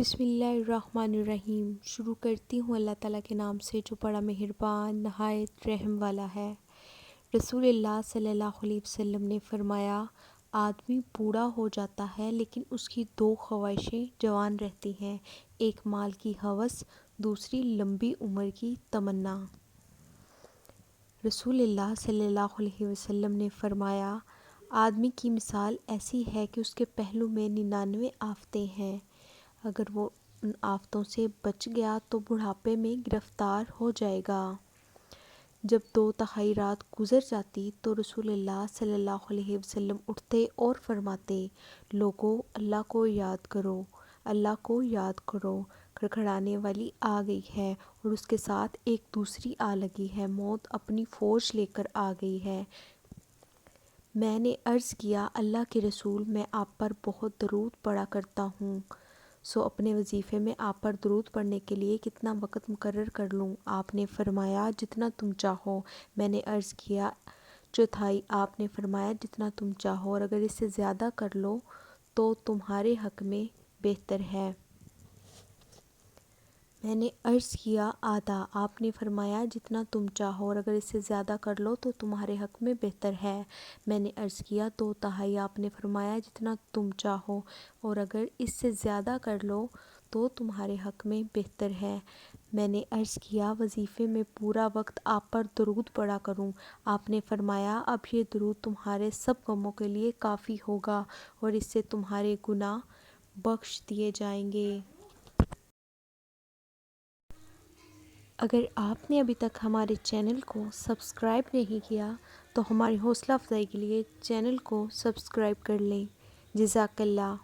بسم اللہ الرحمن الرحیم۔ شروع کرتی ہوں اللہ تعالیٰ کے نام سے جو بڑا مہربان نہایت رحم والا ہے۔ رسول اللہ صلی اللہ علیہ وسلم نے فرمایا، آدمی بوڑھا ہو جاتا ہے لیکن اس کی دو خواہشیں جوان رہتی ہیں، ایک مال کی ہوس، دوسری لمبی عمر کی تمنا۔ رسول اللہ صلی اللہ علیہ وسلم نے فرمایا، آدمی کی مثال ایسی ہے کہ اس کے پہلو میں 99 آفتیں ہیں، اگر وہ ان آفتوں سے بچ گیا تو بڑھاپے میں گرفتار ہو جائے گا۔ جب 2/3 رات گزر جاتی تو رسول اللہ صلی اللہ علیہ وسلم اٹھتے اور فرماتے، لوگو اللہ کو یاد کرو، اللہ کو یاد کرو، کھڑکھڑانے والی آ گئی ہے اور اس کے ساتھ ایک دوسری آ لگی ہے، موت اپنی فوج لے کر آ گئی ہے۔ میں نے عرض کیا، اللہ کے رسول، میں آپ پر بہت درود پڑھا کرتا ہوں، سو اپنے وظیفے میں آپ پر درود پڑھنے کے لیے کتنا وقت مقرر کر لوں؟ آپ نے فرمایا، جتنا تم چاہو۔ میں نے عرض کیا، 1/4۔ آپ نے فرمایا، جتنا تم چاہو، اور اگر اس سے زیادہ کر لو تو تمہارے حق میں بہتر ہے۔ میں نے عرض کیا، آدھا۔ آپ نے فرمایا، جتنا تم چاہو، اور اگر اس سے زیادہ کر لو تو تمہارے حق میں بہتر ہے۔ میں نے عرض کیا، 2/3۔ آپ نے فرمایا، جتنا تم چاہو، اور اگر اس سے زیادہ کر لو تو تمہارے حق میں بہتر ہے۔ میں نے عرض کیا، وظیفے میں پورا وقت آپ پر درود پڑھا کروں؟ آپ نے فرمایا، اب یہ درود تمہارے سب غموں کے لیے کافی ہوگا اور اس سے تمہارے گناہ بخش دیے جائیں گے۔ اگر آپ نے ابھی تک ہمارے چینل کو سبسکرائب نہیں کیا تو ہماری حوصلہ افزائی کے لیے چینل کو سبسکرائب کر لیں۔ جزاک اللہ۔